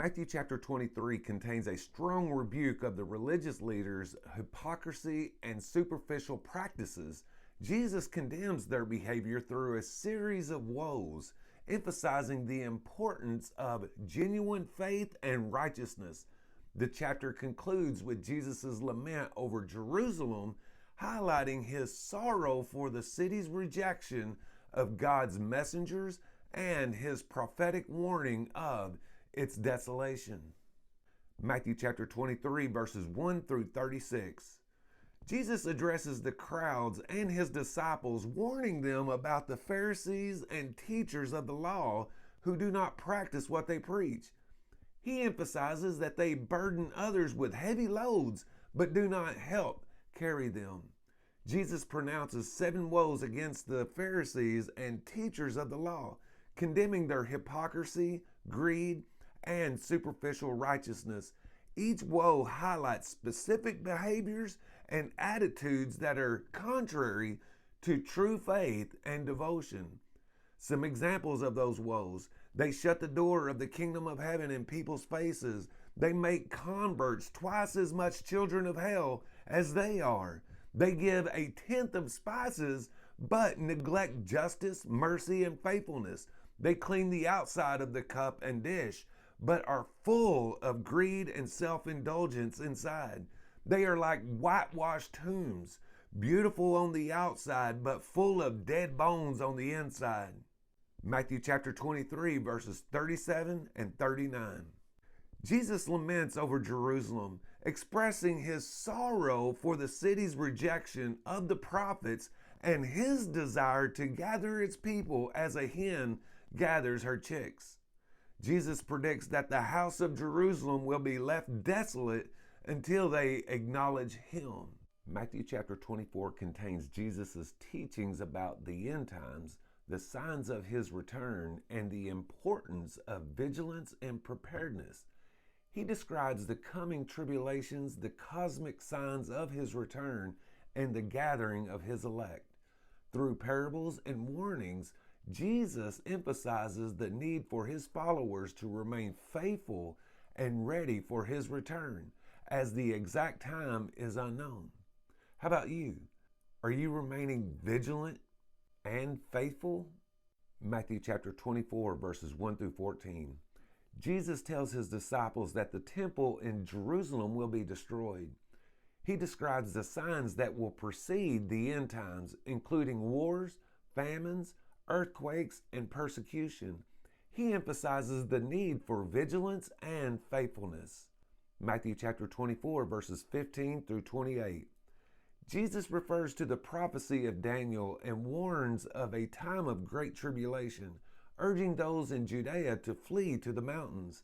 Matthew chapter 23 contains a strong rebuke of the religious leaders' hypocrisy and superficial practices. Jesus condemns their behavior through a series of woes, emphasizing the importance of genuine faith and righteousness. The chapter concludes with Jesus' lament over Jerusalem, highlighting his sorrow for the city's rejection of God's messengers and his prophetic warning of its desolation. Matthew chapter 23 verses 1 through 36. Jesus addresses the crowds and his disciples, warning them about the Pharisees and teachers of the law who do not practice what they preach. He emphasizes that they burden others with heavy loads, but do not help carry them. Jesus pronounces 7 woes against the Pharisees and teachers of the law, condemning their hypocrisy, greed, and superficial righteousness. Each woe highlights specific behaviors and attitudes that are contrary to true faith and devotion. Some examples of those woes: they shut the door of the kingdom of heaven in people's faces. They make converts twice as much children of hell as they are. They give a tenth of spices, but neglect justice, mercy, and faithfulness. They clean the outside of the cup and dish, but are full of greed and self-indulgence inside. They are like whitewashed tombs, beautiful on the outside, but full of dead bones on the inside. Matthew chapter 23, verses 37 and 39. Jesus laments over Jerusalem, expressing his sorrow for the city's rejection of the prophets and his desire to gather its people as a hen gathers her chicks. Jesus predicts that the house of Jerusalem will be left desolate until they acknowledge him. Matthew chapter 24 contains Jesus' teachings about the end times, the signs of his return, and the importance of vigilance and preparedness. He describes the coming tribulations, the cosmic signs of his return, and the gathering of his elect. Through parables and warnings, Jesus emphasizes the need for his followers to remain faithful and ready for his return, as the exact time is unknown. How about you? Are you remaining vigilant and faithful? Matthew chapter 24, verses 1 through 14. Jesus tells his disciples that the temple in Jerusalem will be destroyed. He describes the signs that will precede the end times, including wars, famines, earthquakes, and persecution. He emphasizes the need for vigilance and faithfulness. Matthew chapter 24, verses 15 through 28. Jesus refers to the prophecy of Daniel and warns of a time of great tribulation, urging those in Judea to flee to the mountains.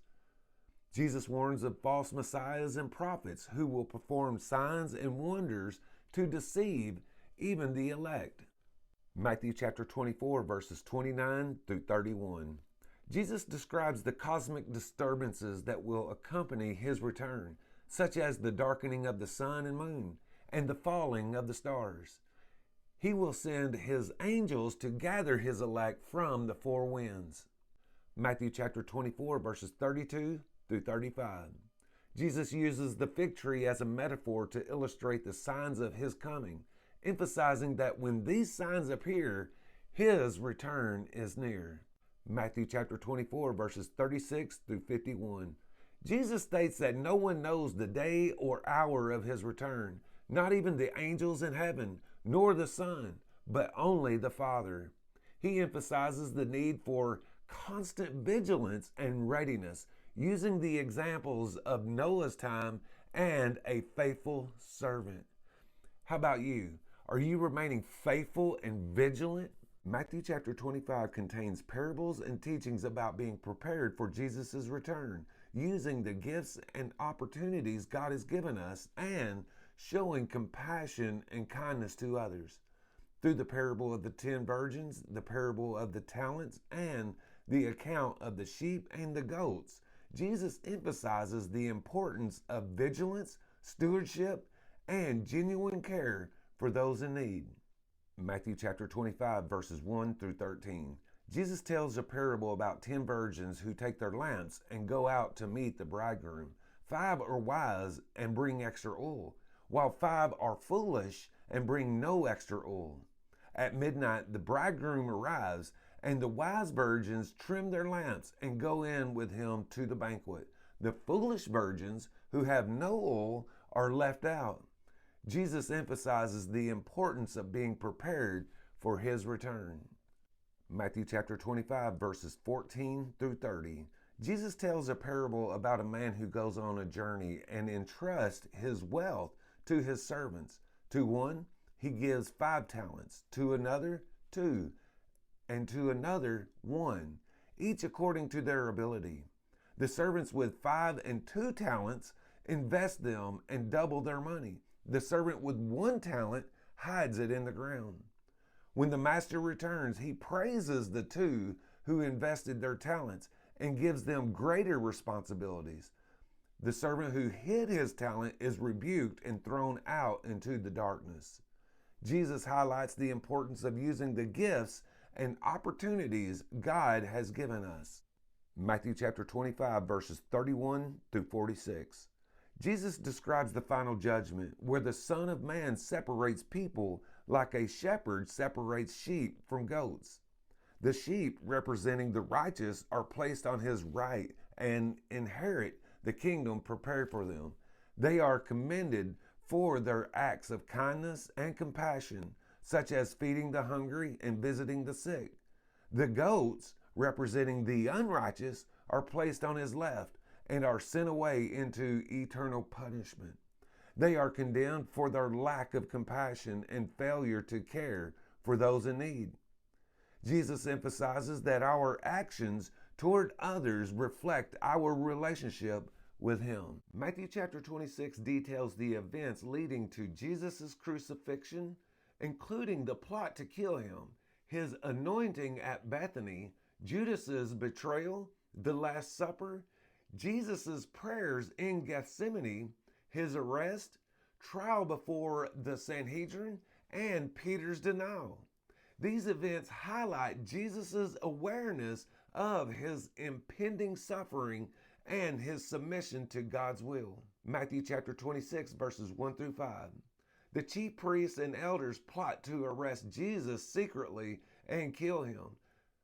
Jesus warns of false messiahs and prophets who will perform signs and wonders to deceive even the elect. Matthew chapter 24, verses 29 through 31. Jesus describes the cosmic disturbances that will accompany his return, such as the darkening of the sun and moon and the falling of the stars. He will send his angels to gather his elect from the four winds. Matthew chapter 24, verses 32 through 35. Jesus uses the fig tree as a metaphor to illustrate the signs of his coming, emphasizing that when these signs appear, his return is near. Matthew chapter 24, verses 36 through 51. Jesus states that no one knows the day or hour of his return, not even the angels in heaven, nor the Son, but only the Father. He emphasizes the need for constant vigilance and readiness, using the examples of Noah's time and a faithful servant. How about you? Are you remaining faithful and vigilant? Matthew chapter 25 contains parables and teachings about being prepared for Jesus' return, using the gifts and opportunities God has given us and showing compassion and kindness to others. Through the parable of the 10 virgins, the parable of the talents, and the account of the sheep and the goats, Jesus emphasizes the importance of vigilance, stewardship, and genuine care for those in need. Matthew chapter 25, verses 1 through 13. Jesus tells a parable about 10 virgins who take their lamps and go out to meet the bridegroom. 5 are wise and bring extra oil, while 5 are foolish and bring no extra oil. At midnight, the bridegroom arrives, and the wise virgins trim their lamps and go in with him to the banquet. The foolish virgins, who have no oil, are left out. Jesus emphasizes the importance of being prepared for his return. Matthew chapter 25, verses 14 through 30. Jesus tells a parable about a man who goes on a journey and entrusts his wealth to his servants. To one, he gives 5 talents, to another, 2, and to another, 1, each according to their ability. The servants with 5 and 2 talents invest them and double their money. The servant with 1 talent hides it in the ground. When the master returns, he praises the 2 who invested their talents and gives them greater responsibilities. The servant who hid his talent is rebuked and thrown out into the darkness. Jesus highlights the importance of using the gifts and opportunities God has given us. Matthew chapter 25, verses 31 through 46. Jesus describes the final judgment, where the Son of Man separates people like a shepherd separates sheep from goats. The sheep, representing the righteous, are placed on his right and inherit the kingdom prepared for them. They are commended for their acts of kindness and compassion, such as feeding the hungry and visiting the sick. The goats, representing the unrighteous, are placed on his left and are sent away into eternal punishment. They are condemned for their lack of compassion and failure to care for those in need. Jesus emphasizes that our actions toward others reflect our relationship with him. Matthew chapter 26 details the events leading to Jesus' crucifixion, including the plot to kill him, his anointing at Bethany, Judas's betrayal, the Last Supper, Jesus' prayers in Gethsemane, his arrest, trial before the Sanhedrin, and Peter's denial. These events highlight Jesus' awareness of his impending suffering and his submission to God's will. Matthew chapter 26, verses 1 through 5. The chief priests and elders plot to arrest Jesus secretly and kill him,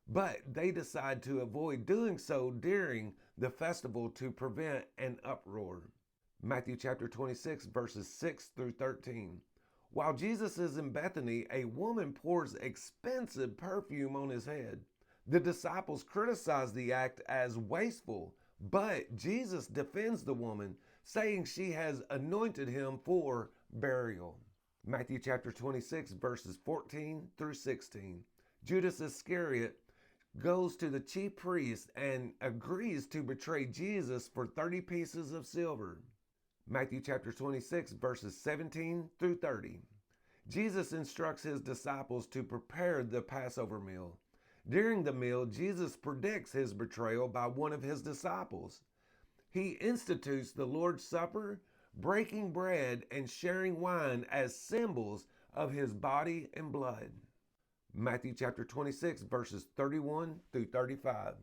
but they decide to avoid doing so during the festival to prevent an uproar. Matthew chapter 26, verses 6 through 13. While Jesus is in Bethany, a woman pours expensive perfume on his head. The disciples criticize the act as wasteful, but Jesus defends the woman, saying she has anointed him for burial. Matthew chapter 26, verses 14 through 16. Judas Iscariot goes to the chief priests and agrees to betray Jesus for 30 pieces of silver. Matthew chapter 26, verses 17 through 30. Jesus instructs his disciples to prepare the Passover meal. During the meal, Jesus predicts his betrayal by one of his disciples. He institutes the Lord's Supper, breaking bread and sharing wine as symbols of his body and blood. Matthew chapter 26, verses 31 through 35.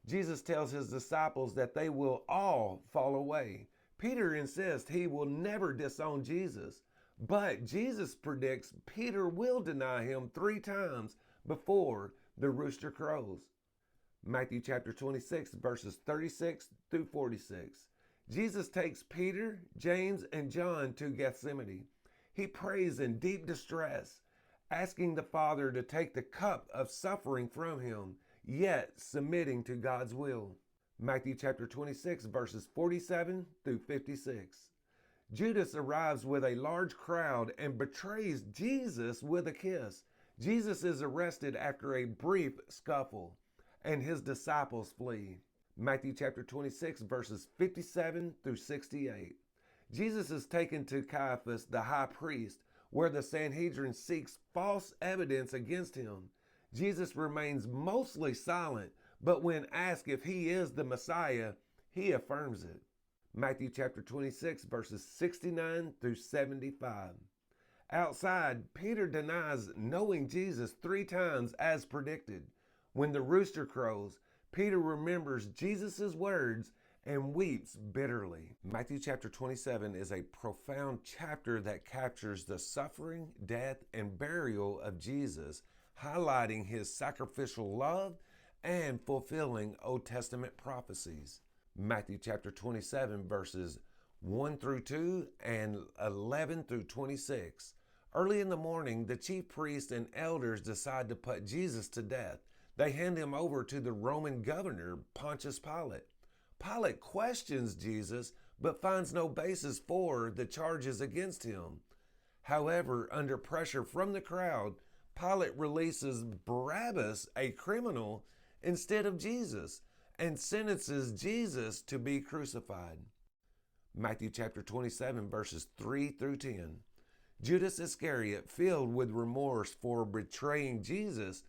Jesus tells his disciples that they will all fall away. Peter insists he will never disown Jesus, but Jesus predicts Peter will deny him 3 times before the rooster crows. Matthew chapter 26, verses 36 through 46. Jesus takes Peter, James, and John to Gethsemane. He prays in deep distress, asking the Father to take the cup of suffering from him, yet submitting to God's will. Matthew chapter 26, verses 47 through 56. Judas arrives with a large crowd and betrays Jesus with a kiss. Jesus is arrested after a brief scuffle, and his disciples flee. Matthew chapter 26, verses 57 through 68. Jesus is taken to Caiaphas, the high priest, where the Sanhedrin seeks false evidence against him. Jesus remains mostly silent, but when asked if he is the Messiah, he affirms it. Matthew chapter 26, verses 69 through 75. Outside, Peter denies knowing Jesus 3 times as predicted. When the rooster crows, Peter remembers Jesus' words and weeps bitterly. Matthew chapter 27 is a profound chapter that captures the suffering, death, and burial of Jesus, highlighting his sacrificial love and fulfilling Old Testament prophecies. Matthew chapter 27 verses 1 through 2 and 11 through 26. Early in the morning, the chief priests and elders decide to put Jesus to death. They hand him over to the Roman governor, Pontius Pilate. Pilate questions Jesus, but finds no basis for the charges against him. However, under pressure from the crowd, Pilate releases Barabbas, a criminal, instead of Jesus, and sentences Jesus to be crucified. Matthew chapter 27 verses 3 through 10. Judas Iscariot, filled with remorse for betraying Jesus,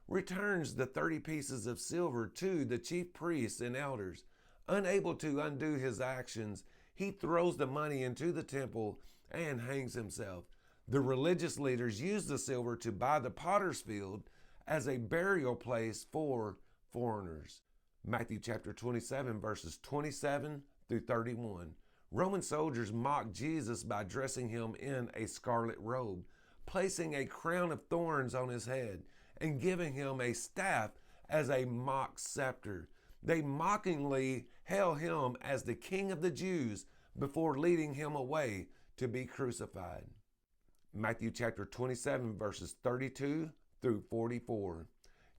returns the 30 pieces of silver to the chief priests and elders. Unable to undo his actions, he throws the money into the temple and hangs himself. The religious leaders use the silver to buy the potter's field as a burial place for foreigners. Matthew chapter 27 verses 27 through 31. Roman soldiers mock Jesus by dressing him in a scarlet robe, placing a crown of thorns on his head, and giving him a staff as a mock scepter. They mockingly hail him as the King of the Jews before leading him away to be crucified. Matthew chapter 27 verses 32 through 44.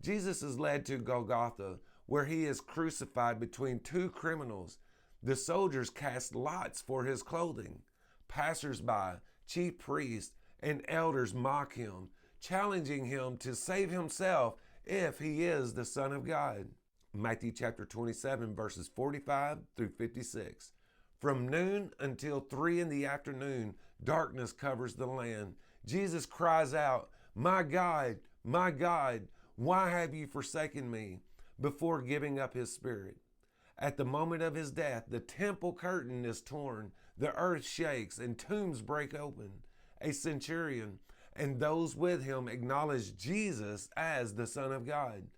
Jesus is led to Golgotha, where he is crucified between two criminals. The soldiers cast lots for his clothing. Passers-by, chief priests, and elders mock him, challenging him to save himself if he is the Son of God. Matthew chapter 27 verses 45 through 56. From noon until 3 in the afternoon, darkness covers the land. Jesus cries out, my God, why have you forsaken me?" before giving up his spirit. At the moment of his death, the temple curtain is torn, the earth shakes, and tombs break open. A centurion and those with him acknowledge Jesus as the Son of God.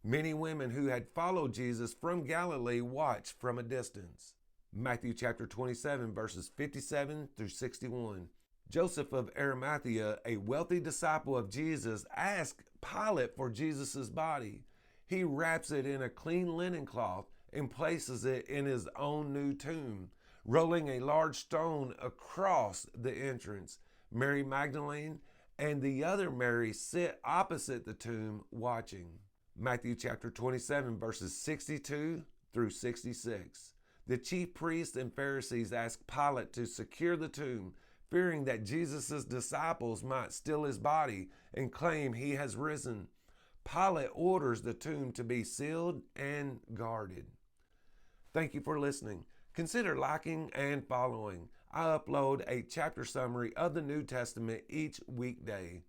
Many women who had followed Jesus from Galilee watch from a distance. Matthew chapter 27 verses 57 through 61. Joseph of Arimathea, a wealthy disciple of Jesus, asked Pilate for Jesus' body. He wraps it in a clean linen cloth and places it in his own new tomb, rolling a large stone across the entrance. Mary Magdalene and the other Mary sit opposite the tomb watching. Matthew chapter 27 verses 62 through 66. The chief priests and Pharisees asked Pilate to secure the tomb, fearing that Jesus' disciples might steal his body and claim he has risen. Pilate orders the tomb to be sealed and guarded. Thank you for listening. Consider liking and following. I upload a chapter summary of the New Testament each weekday.